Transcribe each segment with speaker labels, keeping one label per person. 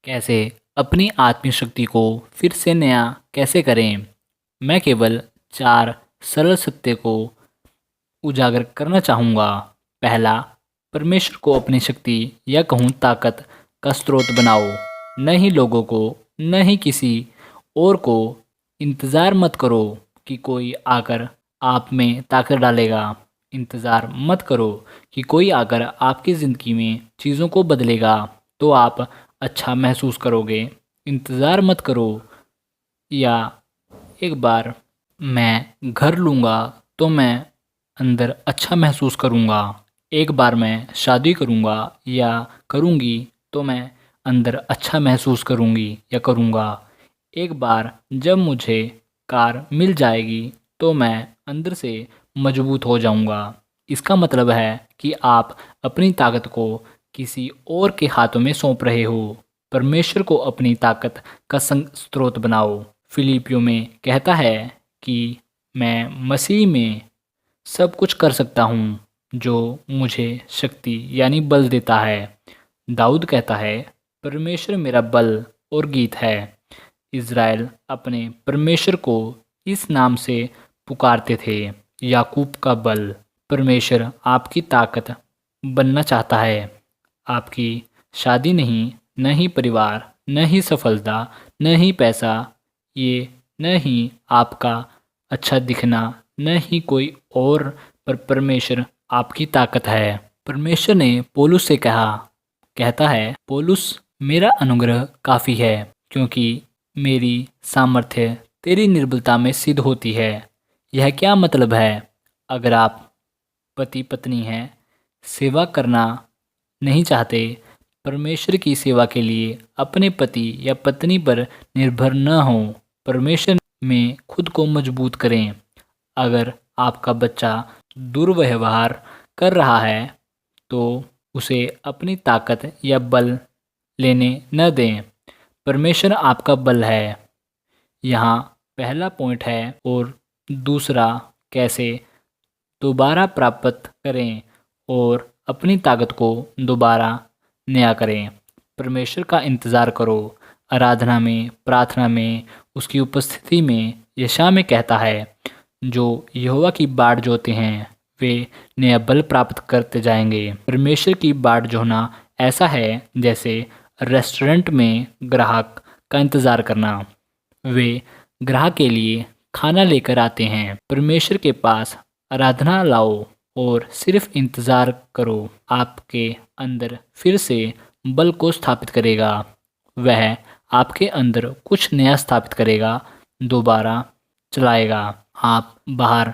Speaker 1: कैसे अपनी आत्मीय शक्ति को फिर से नया कैसे करें। मैं केवल 4 सरल सत्य को उजागर करना चाहूँगा। पहला, परमेश्वर को अपनी शक्ति या कहूँ ताकत का स्रोत बनाओ। न ही लोगों को, न ही किसी और को। इंतज़ार मत करो कि कोई आकर आप में ताकत डालेगा। इंतज़ार मत करो कि कोई आकर आपकी ज़िंदगी में चीज़ों को बदलेगा तो आप अच्छा महसूस करोगे। इंतज़ार मत करो या एक बार मैं घर लूँगा तो मैं अंदर अच्छा महसूस करूँगा। एक बार मैं शादी करूँगा या करूँगी तो मैं अंदर अच्छा महसूस करूँगी या करूँगा। एक बार जब मुझे कार मिल जाएगी तो मैं अंदर से मजबूत हो जाऊँगा। इसका मतलब है कि आप अपनी ताकत को किसी और के हाथों में सौंप रहे हो। परमेश्वर को अपनी ताकत का स्रोत बनाओ। फिलिपियों में कहता है कि मैं मसीह में सब कुछ कर सकता हूँ जो मुझे शक्ति यानी बल देता है। दाऊद कहता है, परमेश्वर मेरा बल और गीत है। इज़राइल अपने परमेश्वर को इस नाम से पुकारते थे, याकूब का बल। परमेश्वर आपकी ताकत बनना चाहता है। आपकी शादी नहीं, न ही परिवार, न ही सफलता, न ही पैसा, ये न ही आपका अच्छा दिखना, न ही कोई और, पर परमेश्वर आपकी ताकत है। परमेश्वर ने पौलुस से कहता है, पौलुस मेरा अनुग्रह काफ़ी है क्योंकि मेरी सामर्थ्य तेरी निर्बलता में सिद्ध होती है। यह क्या मतलब है? अगर आप पति पत्नी हैं, सेवा करना नहीं चाहते, परमेश्वर की सेवा के लिए अपने पति या पत्नी पर निर्भर न हों। परमेश्वर में खुद को मजबूत करें। अगर आपका बच्चा दुर्व्यवहार कर रहा है तो उसे अपनी ताकत या बल लेने न दें। परमेश्वर आपका बल है। यहाँ पहला पॉइंट है। और दूसरा, कैसे दोबारा प्राप्त करें और अपनी ताकत को दोबारा नया करें। परमेश्वर का इंतज़ार करो। आराधना में, प्रार्थना में, उसकी उपस्थिति में। यशायाह में कहता है, जो यहोवा की बाट जोते हैं वे नया बल प्राप्त करते जाएंगे। परमेश्वर की बाट जोना ऐसा है जैसे रेस्टोरेंट में ग्राहक का इंतज़ार करना। वे ग्राहक के लिए खाना लेकर आते हैं। परमेश्वर के पास आराधना लाओ और सिर्फ इंतज़ार करो। आपके अंदर फिर से बल को स्थापित करेगा। वह आपके अंदर कुछ नया स्थापित करेगा, दोबारा चलाएगा। आप बाहर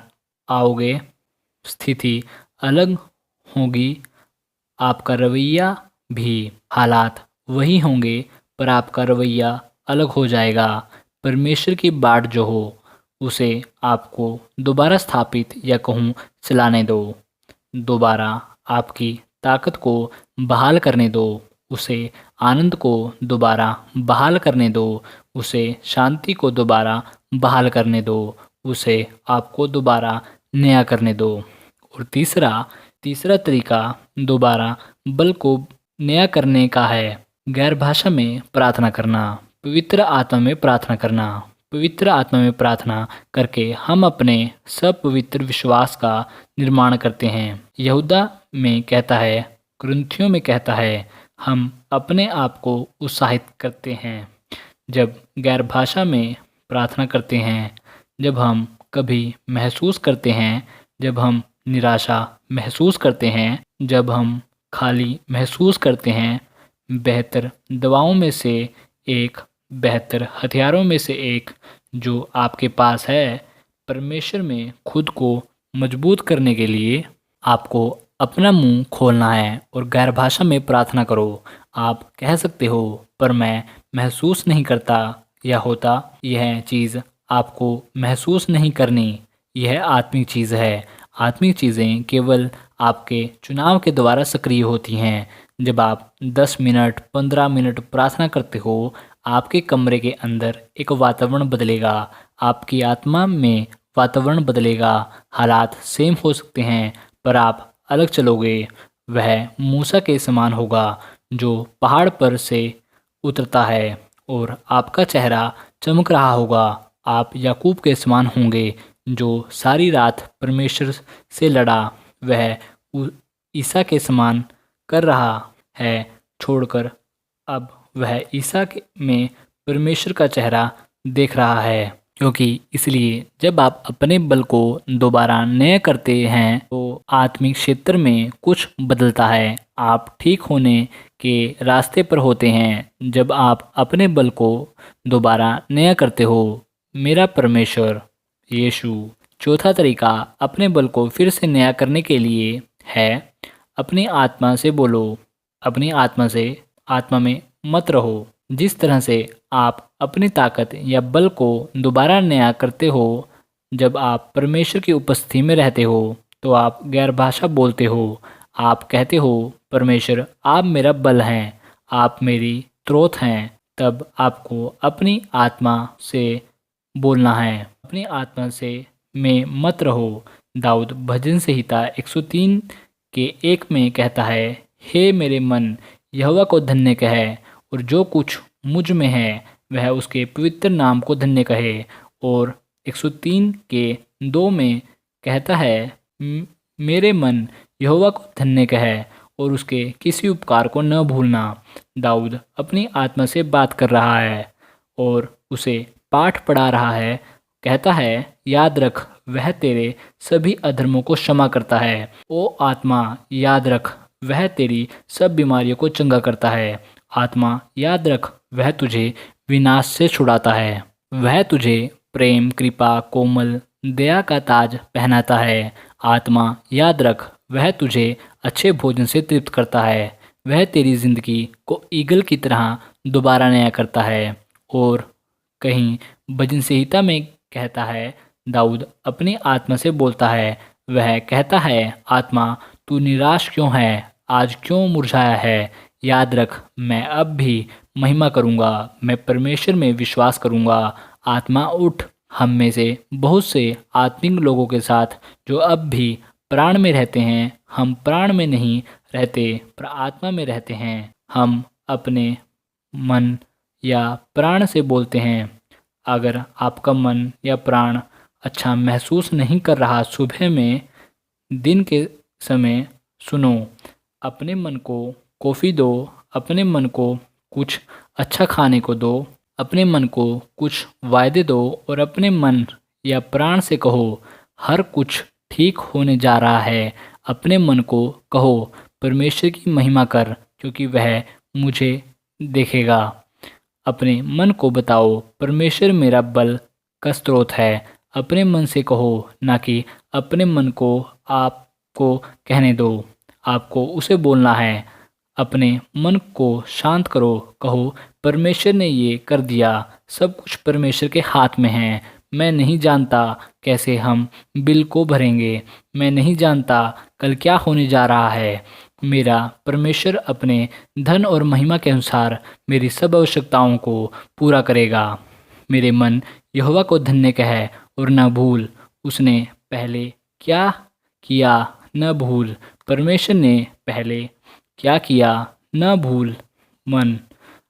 Speaker 1: आओगे, स्थिति अलग होगी, आपका रवैया भी, हालात वही होंगे पर आपका रवैया अलग हो जाएगा। परमेश्वर की बाट जो हो उसे आपको दोबारा स्थापित या कहूँ चलाने दो। दोबारा आपकी ताकत को बहाल करने दो। उसे आनंद को दोबारा बहाल करने दो। उसे शांति को दोबारा बहाल करने दो। उसे आपको दोबारा नया करने दो। और तीसरा तरीका दोबारा बल को नया करने का है, गैर भाषा में प्रार्थना करना, पवित्र आत्मा में प्रार्थना करना। पवित्र आत्मा में प्रार्थना करके हम अपने सब पवित्र विश्वास का निर्माण करते हैं। यहूदा में कहता है, कुरिन्थियों में कहता है, हम अपने आप को उत्साहित करते हैं जब गैर भाषा में प्रार्थना करते हैं। जब हम कभी महसूस करते हैं, जब हम निराशा महसूस करते हैं, जब हम खाली महसूस करते हैं, बेहतर दवाओं में से एक, बेहतर हथियारों में से एक जो आपके पास है, परमेश्वर में खुद को मजबूत करने के लिए आपको अपना मुंह खोलना है और गैर भाषा में प्रार्थना करो। आप कह सकते हो, पर मैं महसूस नहीं करता या होता। यह चीज़ आपको महसूस नहीं करनी। यह आत्मिक चीज़ है। आत्मिक चीज़ें केवल आपके चुनाव के द्वारा सक्रिय होती हैं। जब आप 10 मिनट, 15 मिनट प्रार्थना करते हो, आपके कमरे के अंदर एक वातावरण बदलेगा। आपकी आत्मा में वातावरण बदलेगा। हालात सेम हो सकते हैं पर आप अलग चलोगे। वह मूसा के समान होगा जो पहाड़ पर से उतरता है और आपका चेहरा चमक रहा होगा। आप याकूब के समान होंगे जो सारी रात परमेश्वर से लड़ा। वह उ- ईसा के समान कर रहा है छोड़कर अब वह में परमेश्वर का चेहरा देख रहा है। क्योंकि इसलिए जब आप अपने बल को दोबारा नया करते हैं तो आत्मिक क्षेत्र में कुछ बदलता है। आप ठीक होने के रास्ते पर होते हैं जब आप अपने बल को दोबारा नया करते हो। मेरा परमेश्वर यीशु। चौथा तरीका अपने बल को फिर से नया करने के लिए है अपनी आत्मा से बोलो। अपनी आत्मा में मत रहो। जिस तरह से आप अपनी ताकत या बल को दोबारा नया करते हो जब आप परमेश्वर की उपस्थिति में रहते हो तो आप गैर भाषा बोलते हो। आप कहते हो परमेश्वर आप मेरा बल हैं, आप मेरी स्रोत हैं। तब आपको अपनी आत्मा से बोलना है। अपनी आत्मा से में मत रहो। दाऊद भजन संहिता 103 के 1 में कहता है, हे मेरे मन यहोवा को धन्य कहे और जो कुछ मुझ में है वह उसके पवित्र नाम को धन्य कहे। और 103 के 2 में कहता है, मेरे मन यहोवा को धन्य कहे और उसके किसी उपकार को न भूलना। दाऊद अपनी आत्मा से बात कर रहा है और उसे पाठ पढ़ा रहा है। कहता है, याद रख वह तेरे सभी अधर्मों को क्षमा करता है। ओ आत्मा याद रख वह तेरी सब बीमारियों को चंगा करता है। आत्मा याद रख वह तुझे विनाश से छुड़ाता है। वह तुझे प्रेम कृपा कोमल दया का ताज पहनाता है। आत्मा याद रख वह तुझे अच्छे भोजन से तृप्त करता है। वह तेरी जिंदगी को ईगल की तरह दोबारा नया करता है। और कहीं भजन संहिता में कहता है, दाऊद अपनी आत्मा से बोलता है। वह कहता है, आत्मा तू निराश क्यों है, आज क्यों मुरझाया है। याद रख मैं अब भी महिमा करूँगा, मैं परमेश्वर में विश्वास करूँगा। आत्मा उठ। हम में से बहुत से आत्मिक लोगों के साथ जो अब भी प्राण में रहते हैं, हम प्राण में नहीं रहते पर आत्मा में रहते हैं। हम अपने मन या प्राण से बोलते हैं। अगर आपका मन या प्राण अच्छा महसूस नहीं कर रहा, सुबह में दिन के समय सुनो, अपने मन को कॉफ़ी दो, अपने मन को कुछ अच्छा खाने को दो, अपने मन को कुछ वायदे दो और अपने मन या प्राण से कहो हर कुछ ठीक होने जा रहा है। अपने मन को कहो परमेश्वर की महिमा कर क्योंकि वह मुझे देखेगा। अपने मन को बताओ परमेश्वर मेरा बल का स्रोत है। अपने मन से कहो, ना कि अपने मन को आपको कहने दो। आपको उसे बोलना है। अपने मन को शांत करो, कहो परमेश्वर ने ये कर दिया, सब कुछ परमेश्वर के हाथ में है। मैं नहीं जानता कैसे हम बिल को भरेंगे, मैं नहीं जानता कल क्या होने जा रहा है। मेरा परमेश्वर अपने धन और महिमा के अनुसार मेरी सब आवश्यकताओं को पूरा करेगा। मेरे मन यहोवा को धन्य कहे और न भूल उसने पहले क्या किया, न भूल परमेश्वर ने पहले क्या किया, न भूल। मन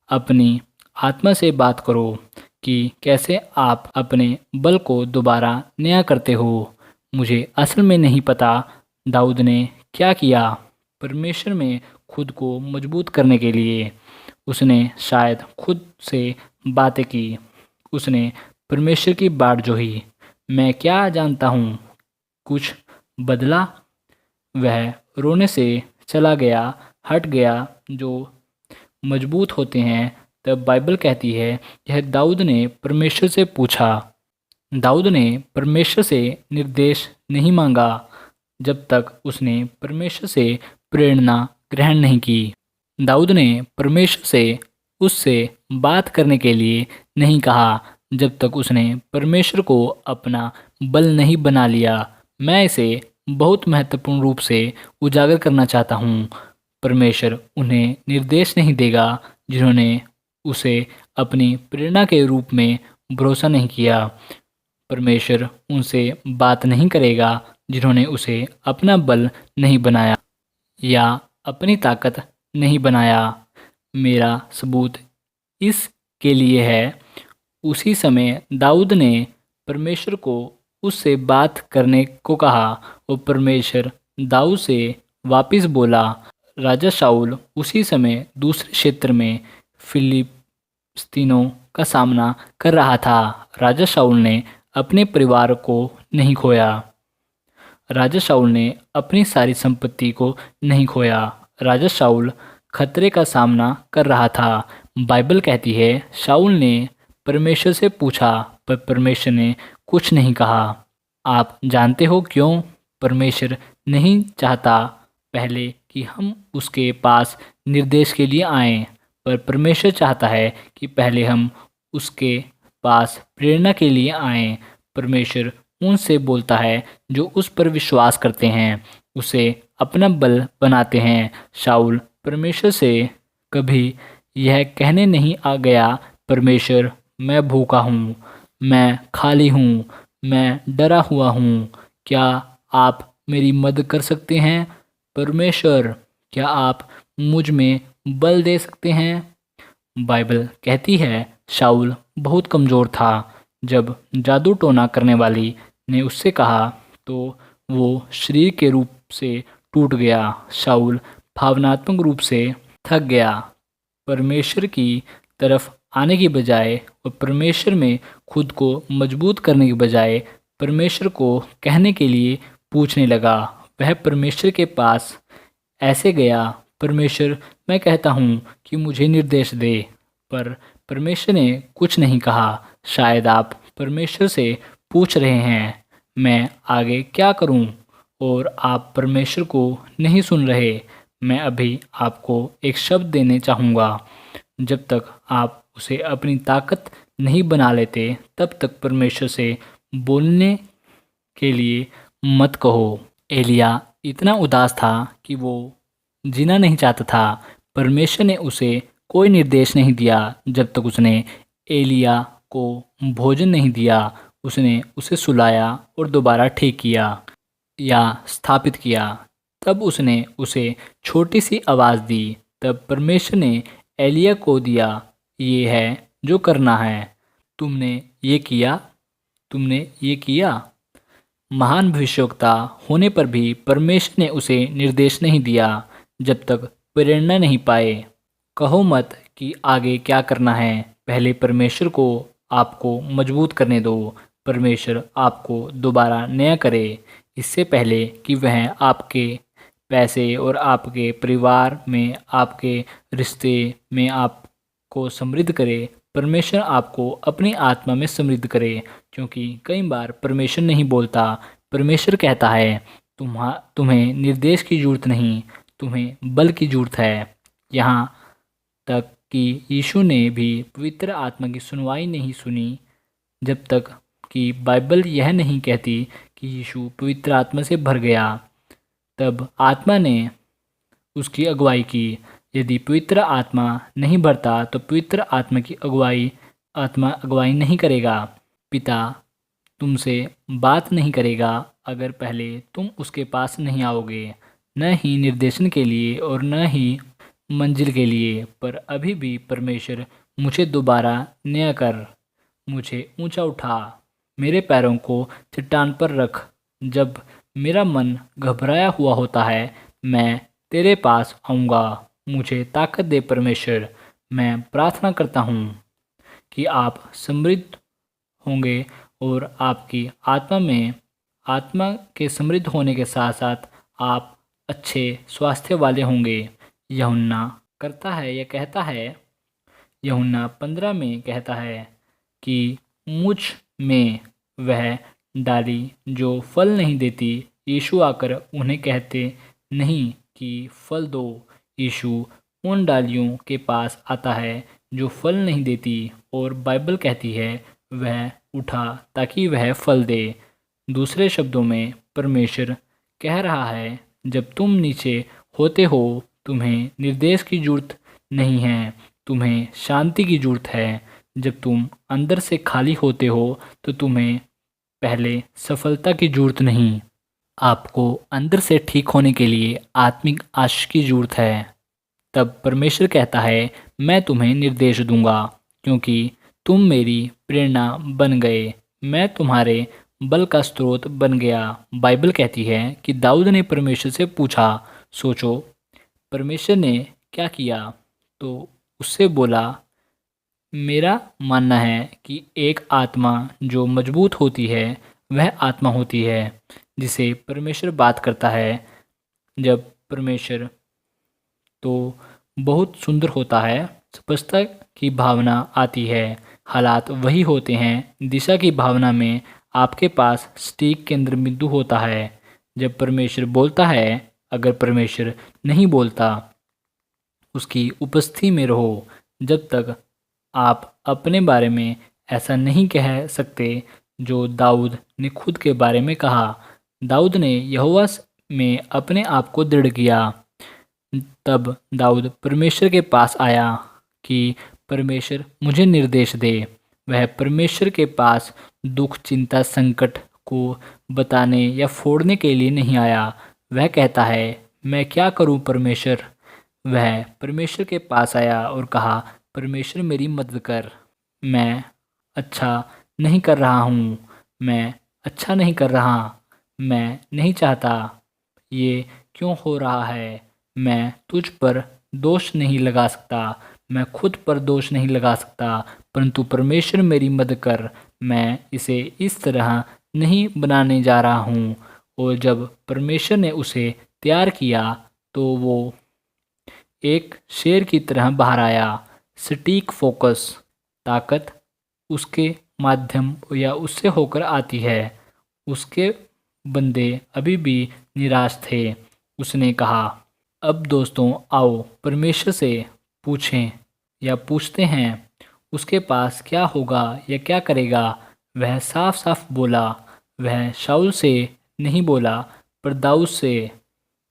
Speaker 1: अपनी आत्मा से बात करो कि कैसे आप अपने बल को दोबारा नया करते हो। मुझे असल में नहीं पता दाऊद ने क्या किया। परमेश्वर में खुद को मजबूत करने के लिए उसने शायद खुद से बातें की। उसने परमेश्वर की बाट जोही। मैं क्या जानता हूँ कुछ बदला। वह रोने से चला गया, हट गया। जो मजबूत होते हैं, तब बाइबल कहती है यह दाऊद ने परमेश्वर से पूछा। दाऊद ने परमेश्वर से निर्देश नहीं मांगा जब तक उसने परमेश्वर से प्रेरणा ग्रहण नहीं की। दाऊद ने परमेश्वर से उससे बात करने के लिए नहीं कहा जब तक उसने परमेश्वर को अपना बल नहीं बना लिया। मैं इसे बहुत महत्वपूर्ण रूप से उजागर करना चाहता हूँ। परमेश्वर उन्हें निर्देश नहीं देगा जिन्होंने उसे अपनी प्रेरणा के रूप में भरोसा नहीं किया। परमेश्वर उनसे बात नहीं करेगा जिन्होंने उसे अपना बल नहीं बनाया या अपनी ताकत नहीं बनाया। मेरा सबूत इसके लिए है। उसी समय दाऊद ने परमेश्वर को उससे बात करने को कहा और परमेश्वर दाऊद से वापस बोला। राजा शाऊल उसी समय दूसरे क्षेत्र में फिलिस्तीनों का सामना कर रहा था। राजा शाऊल ने अपने परिवार को नहीं खोया। राजा शाऊल ने अपनी सारी संपत्ति को नहीं खोया। राजा शाऊल खतरे का सामना कर रहा था। बाइबल कहती है शाऊल ने परमेश्वर से पूछा पर परमेश्वर ने कुछ नहीं कहा। आप जानते हो क्यों? परमेश्वर नहीं चाहता पहले कि हम उसके पास निर्देश के लिए आएं, पर परमेश्वर चाहता है कि पहले हम उसके पास प्रेरणा के लिए आएं। परमेश्वर उनसे बोलता है जो उस पर विश्वास करते हैं, उसे अपना बल बनाते हैं। शाऊल परमेश्वर से कभी यह कहने नहीं आ गया, परमेश्वर मैं भूखा हूँ, मैं खाली हूँ, मैं डरा हुआ हूँ, क्या आप मेरी मदद कर सकते हैं? परमेश्वर क्या आप मुझ में बल दे सकते हैं? बाइबल कहती है शाऊल बहुत कमज़ोर था। जब जादू टोना करने वाली ने उससे कहा तो वो शरीर के रूप से टूट गया। शाऊल भावनात्मक रूप से थक गया। परमेश्वर की तरफ आने की बजाय और परमेश्वर में खुद को मजबूत करने की बजाय परमेश्वर को कहने के लिए पूछने लगा। वह परमेश्वर के पास ऐसे गया, परमेश्वर मैं कहता हूँ कि मुझे निर्देश दे, पर परमेश्वर ने कुछ नहीं कहा। शायद आप परमेश्वर से पूछ रहे हैं मैं आगे क्या करूं, और आप परमेश्वर को नहीं सुन रहे। मैं अभी आपको एक शब्द देने चाहूँगा। जब तक आप उसे अपनी ताकत नहीं बना लेते तब तक परमेश्वर से बोलने के लिए मत कहो। एलिया इतना उदास था कि वो जीना नहीं चाहता था। परमेश्वर ने उसे कोई निर्देश नहीं दिया जब तक उसने एलिया को भोजन नहीं दिया। उसने उसे सुलाया और दोबारा ठीक किया या स्थापित किया। तब उसने उसे छोटी सी आवाज़ दी। तब परमेश्वर ने एलिया को दिया, ये है जो करना है। तुमने ये किया, तुमने ये किया। महान भविष्यवक्ता होने पर भी परमेश्वर ने उसे निर्देश नहीं दिया जब तक प्रेरणा नहीं पाए। कहो मत कि आगे क्या करना है, पहले परमेश्वर को आपको मजबूत करने दो। परमेश्वर आपको दोबारा नया करे इससे पहले कि वह आपके पैसे और आपके परिवार में, आपके रिश्ते में आपको समृद्ध करे। परमेश्वर आपको अपनी आत्मा में समृद्ध करे, क्योंकि कई बार परमेश्वर नहीं बोलता। परमेश्वर कहता है तुम्हें निर्देश की जरूरत नहीं, तुम्हें बल की जरूरत है। यहाँ तक कि यीशु ने भी पवित्र आत्मा की सुनवाई नहीं सुनी जब तक कि बाइबल यह नहीं कहती कि यीशु पवित्र आत्मा से भर गया। तब आत्मा ने उसकी अगुवाई की। यदि पवित्र आत्मा नहीं भरता तो पवित्र आत्मा की अगुवाई नहीं करेगा। पिता तुमसे बात नहीं करेगा अगर पहले तुम उसके पास नहीं आओगे, न ही निर्देशन के लिए और न ही मंजिल के लिए। पर अभी भी परमेश्वर मुझे दोबारा नया कर, मुझे ऊंचा उठा, मेरे पैरों को चट्टान पर रख। जब मेरा मन घबराया हुआ होता है मैं तेरे पास आऊँगा। मुझे ताकत दे परमेश्वर। मैं प्रार्थना करता हूँ कि आप समृद्ध होंगे और आपकी आत्मा के समृद्ध होने के साथ साथ आप अच्छे स्वास्थ्य वाले होंगे। यूहन्ना कहता है यूहन्ना 15 में कहता है कि मुझ में वह डाली जो फल नहीं देती, यीशु आकर उन्हें कहते नहीं कि फल दो। यीशु उन डालियों के पास आता है जो फल नहीं देती, और बाइबल कहती है वह उठा ताकि वह फल दे। दूसरे शब्दों में परमेश्वर कह रहा है जब तुम नीचे होते हो तुम्हें निर्देश की जरूरत नहीं है, तुम्हें शांति की जरूरत है। जब तुम अंदर से खाली होते हो तो तुम्हें पहले सफलता की जरूरत नहीं, आपको अंदर से ठीक होने के लिए आत्मिक आशीष की जरूरत है। तब परमेश्वर कहता है मैं तुम्हें निर्देश दूंगा, क्योंकि तुम मेरी प्रेरणा बन गए। मैं तुम्हारे बल का स्रोत बन गया। बाइबल कहती है कि दाऊद ने परमेश्वर से पूछा, सोचो परमेश्वर ने क्या किया? तो उससे बोला, मेरा मानना है कि एक आत्मा जो मजबूत होती है वह आत्मा होती है जिसे परमेश्वर बात करता है। जब परमेश्वर तो बहुत सुंदर होता है, स्पष्टता की भावना आती है। हालात वही होते हैं, दिशा की भावना में आपके पास सटीक केंद्र बिंदु होता है। जब परमेश्वर बोलता है, अगर परमेश्वर नहीं बोलता, उसकी उपस्थिति में रहो। जब तक आप अपने बारे में ऐसा नहीं कह सकते जो दाऊद ने खुद के बारे में कहा। दाऊद ने यहोवा में अपने आप को दृढ़ किया। तब दाऊद परमेश्वर के पास आया कि परमेश्वर मुझे निर्देश दे। वह परमेश्वर के पास दुख, चिंता, संकट को बताने या फोड़ने के लिए नहीं आया। वह कहता है, मैं क्या करूं परमेश्वर? वह परमेश्वर के पास आया और कहा, परमेश्वर मेरी मदद कर। मैं अच्छा नहीं कर रहा हूँ। मैं अच्छा नहीं कर रहा। मैं नहीं चाहता। ये क्यों हो रहा है? मैं तुझ पर दोष नहीं लगा सकता। मैं खुद पर दोष नहीं लगा सकता, परंतु परमेश्वर मेरी मदद कर। मैं इसे इस तरह नहीं बनाने जा रहा हूँ। और जब परमेश्वर ने उसे तैयार किया तो वो एक शेर की तरह बाहर आया। सटीक फोकस, ताकत उसके माध्यम या उससे होकर आती है। उसके बंदे अभी भी निराश थे। उसने कहा, अब दोस्तों आओ परमेश्वर से पूछें या पूछते हैं उसके पास क्या होगा या क्या करेगा। वह साफ साफ बोला। वह शाऊल से नहीं बोला, पर दाऊद से।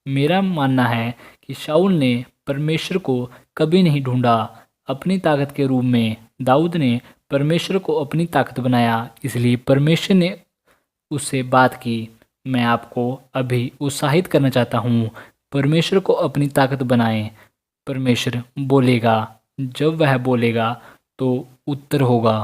Speaker 1: मेरा मानना है कि शाऊल ने परमेश्वर को कभी नहीं ढूंढा अपनी ताकत के रूप में। दाऊद ने परमेश्वर को अपनी ताकत बनाया, इसलिए परमेश्वर ने उससे बात की। मैं आपको अभी उत्साहित करना चाहता हूँ, परमेश्वर को अपनी ताकत बनाएं। परमेश्वर बोलेगा, जब वह बोलेगा तो उत्तर होगा।